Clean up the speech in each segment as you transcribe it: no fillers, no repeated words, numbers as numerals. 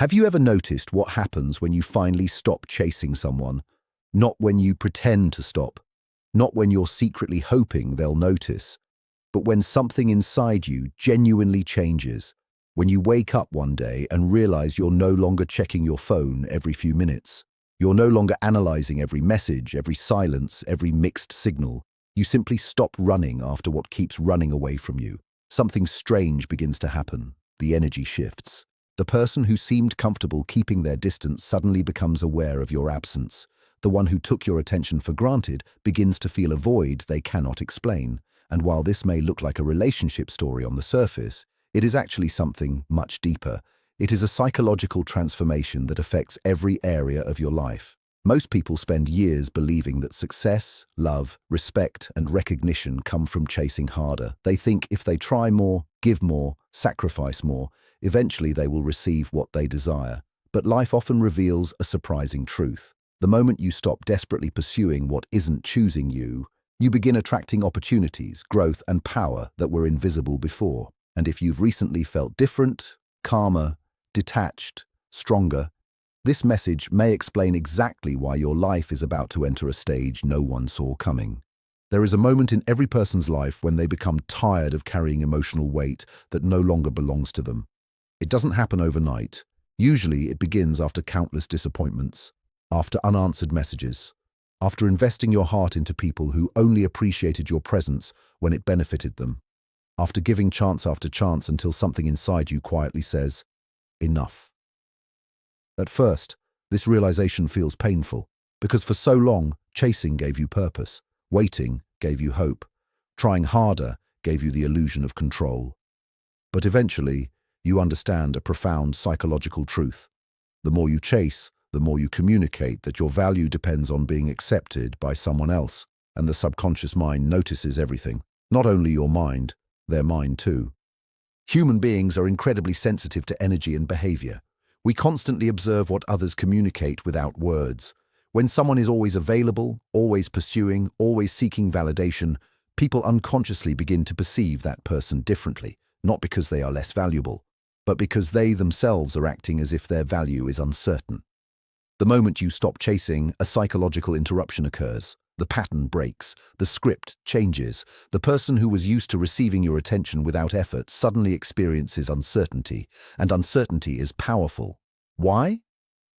Have you ever noticed what happens when you finally stop chasing someone? Not when you pretend to stop, not when you're secretly hoping they'll notice, but when something inside you genuinely changes. When you wake up one day and realize you're no longer checking your phone every few minutes. You're no longer analyzing every message, every silence, every mixed signal. You simply stop running after what keeps running away from you. Something strange begins to happen. The energy shifts. The person who seemed comfortable keeping their distance suddenly becomes aware of your absence. The one who took your attention for granted begins to feel a void they cannot explain. And while this may look like a relationship story on the surface, it is actually something much deeper. It is a psychological transformation that affects every area of your life. Most people spend years believing that success, love, respect, and recognition come from chasing harder. They think if they try more, give more, sacrifice more, eventually they will receive what they desire. But life often reveals a surprising truth. The moment you stop desperately pursuing what isn't choosing you, you begin attracting opportunities, growth, and power that were invisible before. And if you've recently felt different, calmer, detached, stronger, this message may explain exactly why your life is about to enter a stage no one saw coming. There is a moment in every person's life when they become tired of carrying emotional weight that no longer belongs to them. It doesn't happen overnight. Usually it begins after countless disappointments, after unanswered messages, after investing your heart into people who only appreciated your presence when it benefited them, after giving chance after chance until something inside you quietly says, enough. At first, this realization feels painful, because for so long, chasing gave you purpose, waiting gave you hope, trying harder gave you the illusion of control. But eventually, you understand a profound psychological truth. The more you chase, the more you communicate that your value depends on being accepted by someone else, and the subconscious mind notices everything, not only your mind, their mind too. Human beings are incredibly sensitive to energy and behavior. We constantly observe what others communicate without words. When someone is always available, always pursuing, always seeking validation, people unconsciously begin to perceive that person differently, not because they are less valuable, but because they themselves are acting as if their value is uncertain. The moment you stop chasing, a psychological interruption occurs. The pattern breaks, the script changes. The person who was used to receiving your attention without effort suddenly experiences uncertainty, and uncertainty is powerful. Why?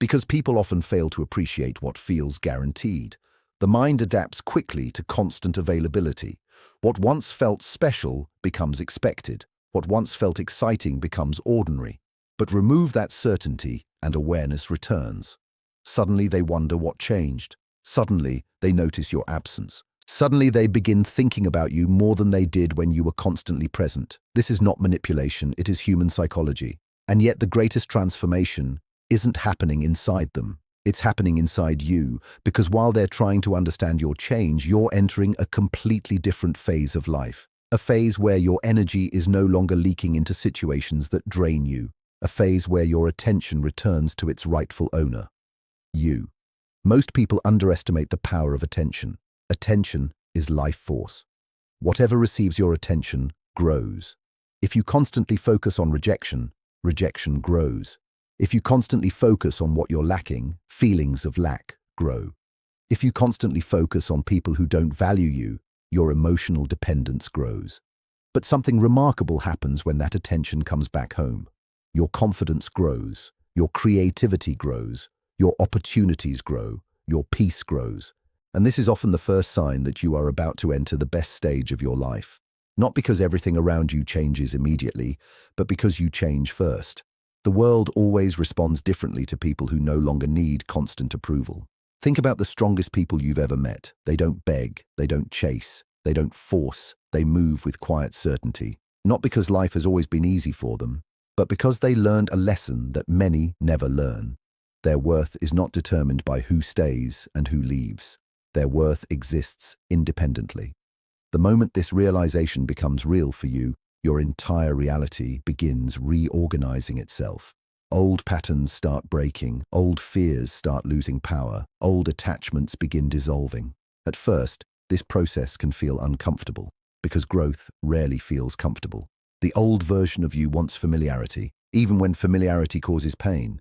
Because people often fail to appreciate what feels guaranteed. The mind adapts quickly to constant availability. What once felt special becomes expected. What once felt exciting becomes ordinary. But remove that certainty, and awareness returns. Suddenly they wonder what changed. Suddenly, they notice your absence. Suddenly, they begin thinking about you more than they did when you were constantly present. This is not manipulation, it is human psychology. And yet the greatest transformation isn't happening inside them. It's happening inside you, because while they're trying to understand your change, you're entering a completely different phase of life. A phase where your energy is no longer leaking into situations that drain you. A phase where your attention returns to its rightful owner. You. Most people underestimate the power of attention. Attention is life force. Whatever receives your attention grows. If you constantly focus on rejection, rejection grows. If you constantly focus on what you're lacking, feelings of lack grow. If you constantly focus on people who don't value you, your emotional dependence grows. But something remarkable happens when that attention comes back home. Your confidence grows, your creativity grows, your opportunities grow, your peace grows. And this is often the first sign that you are about to enter the best stage of your life. Not because everything around you changes immediately, but because you change first. The world always responds differently to people who no longer need constant approval. Think about the strongest people you've ever met. They don't beg, they don't chase, they don't force, they move with quiet certainty. Not because life has always been easy for them, but because they learned a lesson that many never learn. Their worth is not determined by who stays and who leaves. Their worth exists independently. The moment this realization becomes real for you, your entire reality begins reorganizing itself. Old patterns start breaking, old fears start losing power, old attachments begin dissolving. At first, this process can feel uncomfortable, because growth rarely feels comfortable. The old version of you wants familiarity, even when familiarity causes pain.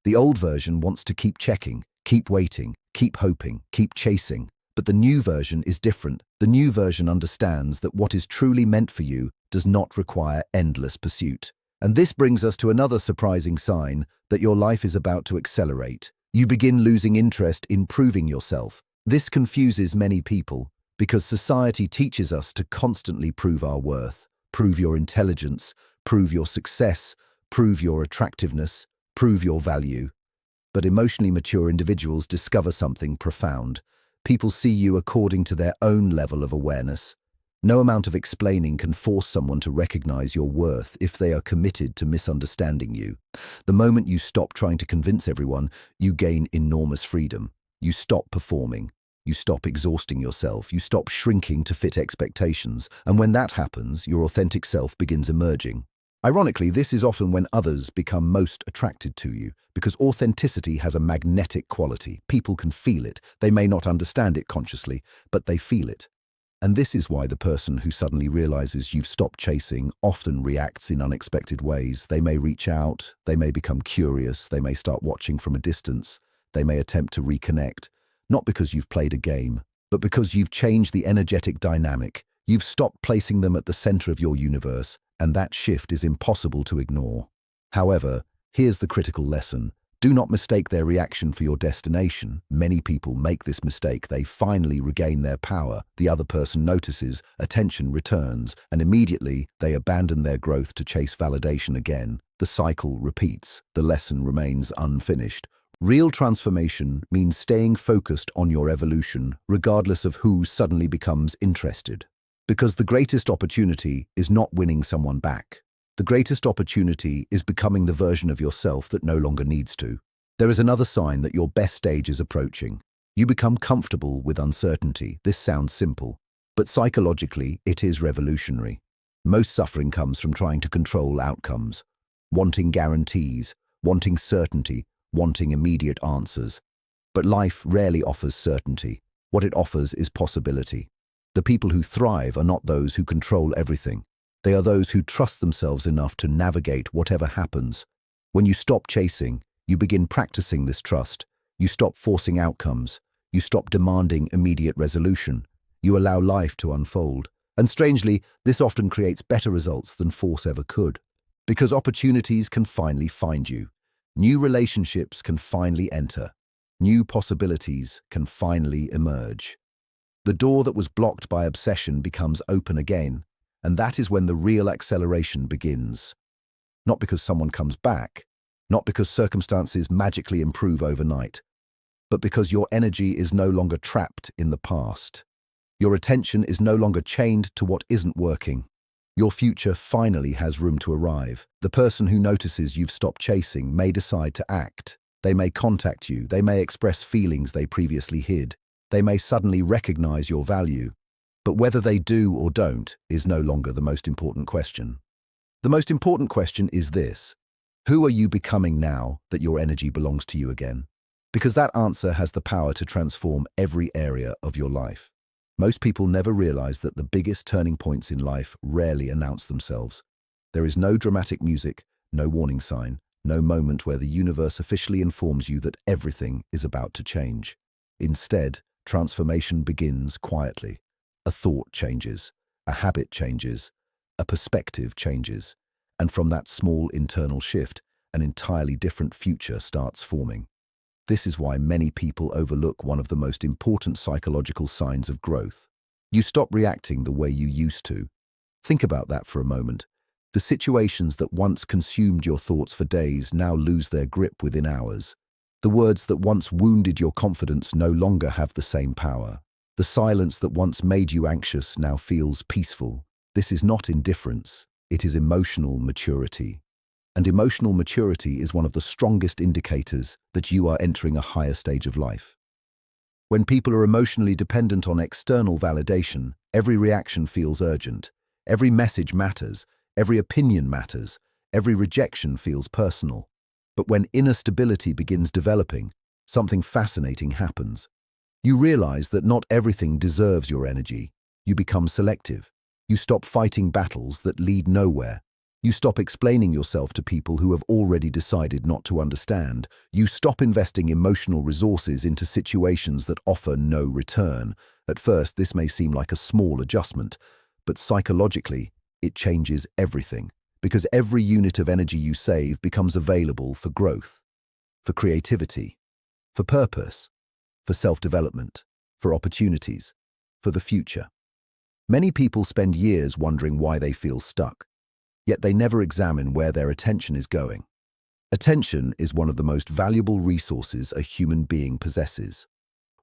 The old version wants to keep checking, keep waiting, keep hoping, keep chasing. But the new version is different. The new version understands that what is truly meant for you does not require endless pursuit. And this brings us to another surprising sign that your life is about to accelerate. You begin losing interest in proving yourself. This confuses many people because society teaches us to constantly prove our worth, prove your intelligence, prove your success, prove your attractiveness, prove your value. But emotionally mature individuals discover something profound. People see you according to their own level of awareness. No amount of explaining can force someone to recognize your worth if they are committed to misunderstanding you. The moment you stop trying to convince everyone, you gain enormous freedom. You stop performing. You stop exhausting yourself. You stop shrinking to fit expectations. And when that happens, your authentic self begins emerging. Ironically, this is often when others become most attracted to you, because authenticity has a magnetic quality. People can feel it. They may not understand it consciously, but they feel it. And this is why the person who suddenly realizes you've stopped chasing often reacts in unexpected ways. They may reach out, they may become curious, they may start watching from a distance, they may attempt to reconnect, not because you've played a game, but because you've changed the energetic dynamic. You've stopped placing them at the center of your universe, and that shift is impossible to ignore. However, here's the critical lesson. Do not mistake their reaction for your destination. Many people make this mistake. They finally regain their power. The other person notices, attention returns, and immediately they abandon their growth to chase validation again. The cycle repeats. The lesson remains unfinished. Real transformation means staying focused on your evolution, regardless of who suddenly becomes interested. Because the greatest opportunity is not winning someone back. The greatest opportunity is becoming the version of yourself that no longer needs to. There is another sign that your best stage is approaching. You become comfortable with uncertainty. This sounds simple, but psychologically it is revolutionary. Most suffering comes from trying to control outcomes, wanting guarantees, wanting certainty, wanting immediate answers. But life rarely offers certainty. What it offers is possibility. The people who thrive are not those who control everything. They are those who trust themselves enough to navigate whatever happens. When you stop chasing, you begin practicing this trust. You stop forcing outcomes. You stop demanding immediate resolution. You allow life to unfold. And strangely, this often creates better results than force ever could. Because opportunities can finally find you. New relationships can finally enter. New possibilities can finally emerge. The door that was blocked by obsession becomes open again, and that is when the real acceleration begins. Not because someone comes back, not because circumstances magically improve overnight, but because your energy is no longer trapped in the past. Your attention is no longer chained to what isn't working. Your future finally has room to arrive. The person who notices you've stopped chasing may decide to act. They may contact you. They may express feelings they previously hid. They may suddenly recognize your value. But whether they do or don't is no longer the most important question. The most important question is this: who are you becoming now that your energy belongs to you again? Because that answer has the power to transform every area of your life. Most people never realize that the biggest turning points in life rarely announce themselves. There is no dramatic music, no warning sign, no moment where the universe officially informs you that everything is about to change. Instead, transformation begins quietly. A thought changes, a habit changes, a perspective changes, and from that small internal shift, an entirely different future starts forming. This is why many people overlook one of the most important psychological signs of growth. You stop reacting the way you used to. Think about that for a moment. The situations that once consumed your thoughts for days now lose their grip within hours. The words that once wounded your confidence no longer have the same power. The silence that once made you anxious now feels peaceful. This is not indifference, it is emotional maturity. And emotional maturity is one of the strongest indicators that you are entering a higher stage of life. When people are emotionally dependent on external validation, every reaction feels urgent. Every message matters, every opinion matters, every rejection feels personal. But when inner stability begins developing, something fascinating happens. You realize that not everything deserves your energy. You become selective. You stop fighting battles that lead nowhere. You stop explaining yourself to people who have already decided not to understand. You stop investing emotional resources into situations that offer no return. At first, this may seem like a small adjustment, but psychologically, it changes everything, because every unit of energy you save becomes available for growth, for creativity, for purpose, for self-development, for opportunities, for the future. Many people spend years wondering why they feel stuck, yet they never examine where their attention is going. Attention is one of the most valuable resources a human being possesses.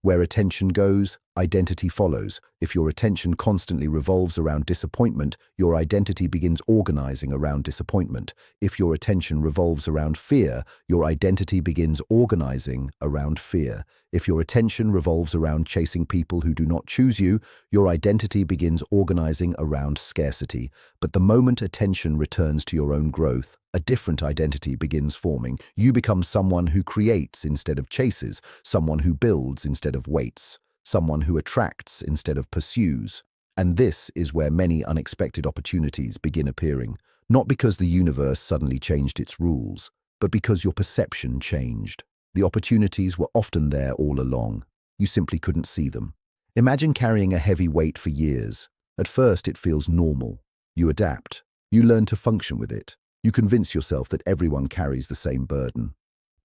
Where attention goes, identity follows. If your attention constantly revolves around disappointment, your identity begins organizing around disappointment. If your attention revolves around fear, your identity begins organizing around fear. If your attention revolves around chasing people who do not choose you, your identity begins organizing around scarcity. But the moment attention returns to your own growth, a different identity begins forming. You become someone who creates instead of chases, someone who builds instead of waits, someone who attracts instead of pursues. And this is where many unexpected opportunities begin appearing, not because the universe suddenly changed its rules, but because your perception changed. The opportunities were often there all along. You simply couldn't see them. Imagine carrying a heavy weight for years. At first, it feels normal. You adapt. You learn to function with it. You convince yourself that everyone carries the same burden.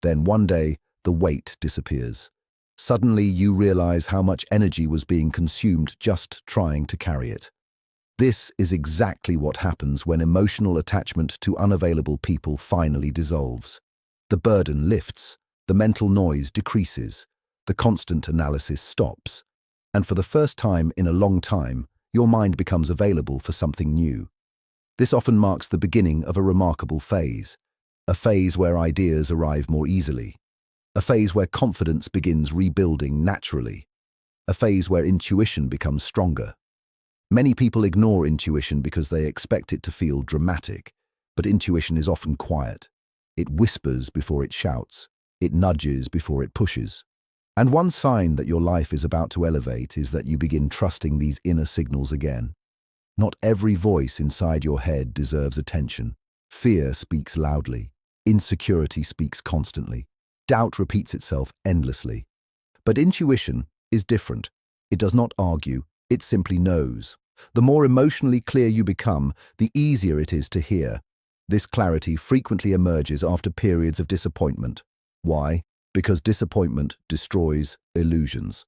Then one day, the weight disappears. Suddenly, you realize how much energy was being consumed just trying to carry it. This is exactly what happens when emotional attachment to unavailable people finally dissolves. The burden lifts, the mental noise decreases, the constant analysis stops, and for the first time in a long time, your mind becomes available for something new. This often marks the beginning of a remarkable phase, a phase where ideas arrive more easily, a phase where confidence begins rebuilding naturally, a phase where intuition becomes stronger. Many people ignore intuition because they expect it to feel dramatic, but intuition is often quiet. It whispers before it shouts. It nudges before it pushes. And one sign that your life is about to elevate is that you begin trusting these inner signals again. Not every voice inside your head deserves attention. Fear speaks loudly. Insecurity speaks constantly. Doubt repeats itself endlessly. But intuition is different. It does not argue. It simply knows. The more emotionally clear you become, the easier it is to hear. This clarity frequently emerges after periods of disappointment. Why? Because disappointment destroys illusions.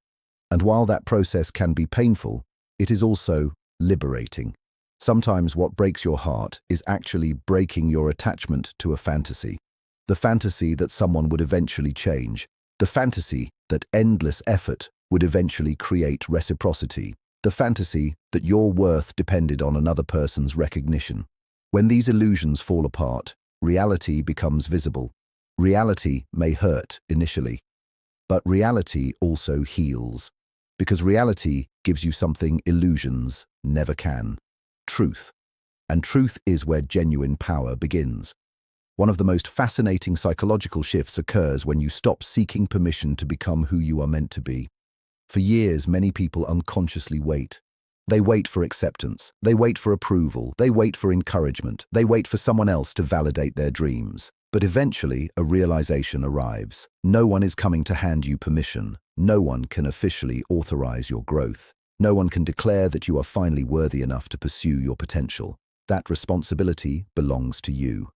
And while that process can be painful, it is also liberating. Sometimes what breaks your heart is actually breaking your attachment to a fantasy. The fantasy that someone would eventually change. The fantasy that endless effort would eventually create reciprocity. The fantasy that your worth depended on another person's recognition. When these illusions fall apart, reality becomes visible. Reality may hurt initially, but reality also heals, because reality gives you something illusions never can: truth. And truth is where genuine power begins. One of the most fascinating psychological shifts occurs when you stop seeking permission to become who you are meant to be. For years, many people unconsciously wait. They wait for acceptance. They wait for approval. They wait for encouragement. They wait for someone else to validate their dreams. But eventually, a realization arrives. No one is coming to hand you permission. No one can officially authorize your growth. No one can declare that you are finally worthy enough to pursue your potential. That responsibility belongs to you.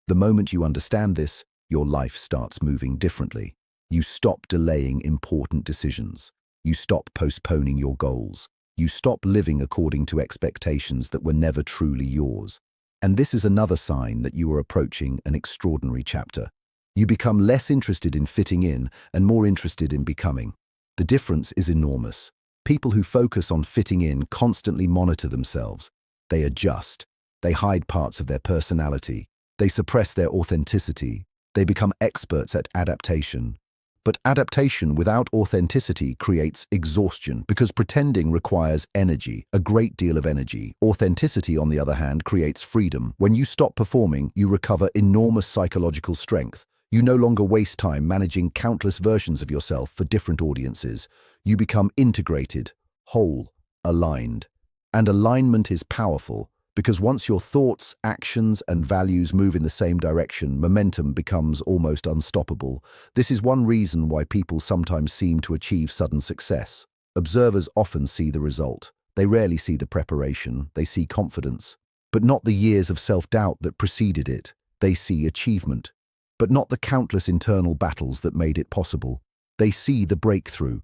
The moment you understand this, your life starts moving differently. You stop delaying important decisions. You stop postponing your goals. You stop living according to expectations that were never truly yours. And this is another sign that you are approaching an extraordinary chapter. You become less interested in fitting in and more interested in becoming. The difference is enormous. People who focus on fitting in constantly monitor themselves. They adjust. They hide parts of their personality. They suppress their authenticity. They become experts at adaptation. But adaptation without authenticity creates exhaustion, because pretending requires energy, a great deal of energy. Authenticity, on the other hand, creates freedom. When you stop performing, you recover enormous psychological strength. You no longer waste time managing countless versions of yourself for different audiences. You become integrated, whole, aligned. And alignment is powerful, Because once your thoughts, actions, and values move in the same direction, momentum becomes almost unstoppable. This is one reason why people sometimes seem to achieve sudden success. Observers often see the result. They rarely see the preparation. They see confidence, but not the years of self-doubt that preceded it. They see achievement, but not the countless internal battles that made it possible. They see the breakthrough,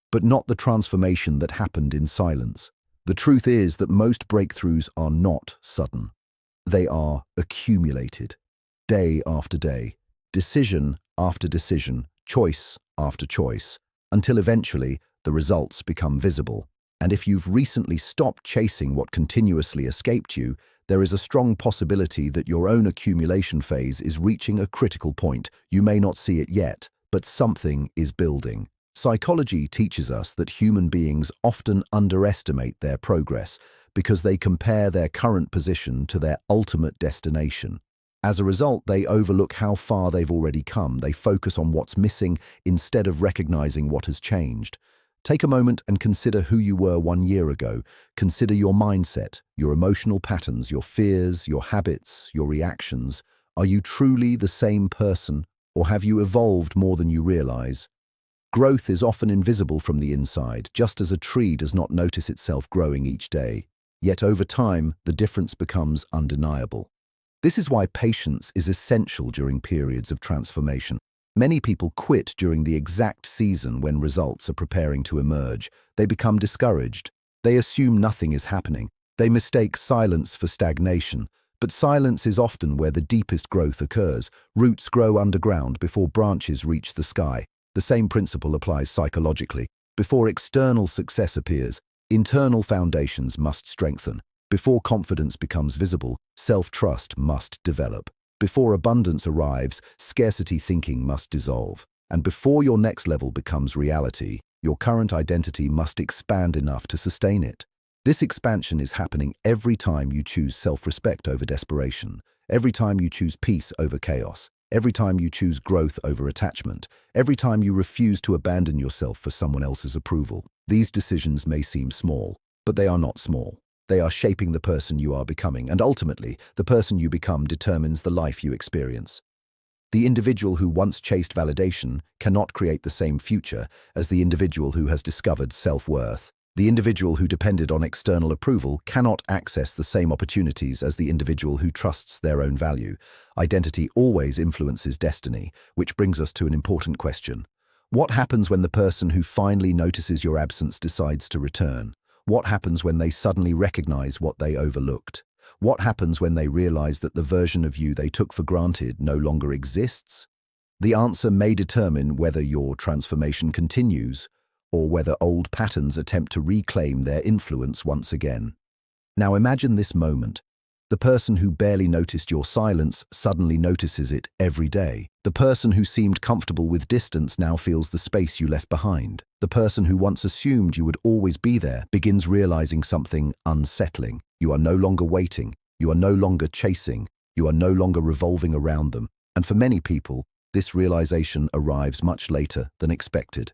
but not the transformation that happened in silence. The truth is that most breakthroughs are not sudden. They are accumulated, day after day, decision after decision, choice after choice, until eventually the results become visible. And if you've recently stopped chasing what continuously escaped you, there is a strong possibility that your own accumulation phase is reaching a critical point. You may not see it yet, but something is building. Psychology teaches us that human beings often underestimate their progress because they compare their current position to their ultimate destination. As a result, they overlook how far they've already come. They focus on what's missing instead of recognizing what has changed. Take a moment and consider who you were 1 year ago. Consider your mindset, your emotional patterns, your fears, your habits, your reactions. Are you truly the same person, or have you evolved more than you realize? Growth is often invisible from the inside, just as a tree does not notice itself growing each day. Yet over time, the difference becomes undeniable. This is why patience is essential during periods of transformation. Many people quit during the exact season when results are preparing to emerge. They become discouraged. They assume nothing is happening. They mistake silence for stagnation. But silence is often where the deepest growth occurs. Roots grow underground before branches reach the sky. The same principle applies psychologically. Before external success appears, internal foundations must strengthen. Before confidence becomes visible, self-trust must develop. Before abundance arrives, scarcity thinking must dissolve. And before your next level becomes reality, your current identity must expand enough to sustain it. This expansion is happening every time you choose self-respect over desperation, every time you choose peace over chaos, every time you choose growth over attachment, every time you refuse to abandon yourself for someone else's approval. These decisions may seem small, but they are not small. They are shaping the person you are becoming, and ultimately, the person you become determines the life you experience. The individual who once chased validation cannot create the same future as the individual who has discovered self-worth. The individual who depended on external approval cannot access the same opportunities as the individual who trusts their own value. Identity always influences destiny, which brings us to an important question. What happens when the person who finally notices your absence decides to return? What happens when they suddenly recognize what they overlooked? What happens when they realize that the version of you they took for granted no longer exists? The answer may determine whether your transformation continues, or whether old patterns attempt to reclaim their influence once again. Now imagine this moment. The person who barely noticed your silence suddenly notices it every day. The person who seemed comfortable with distance now feels the space you left behind. The person who once assumed you would always be there begins realizing something unsettling. You are no longer waiting. You are no longer chasing. You are no longer revolving around them. And for many people, this realization arrives much later than expected.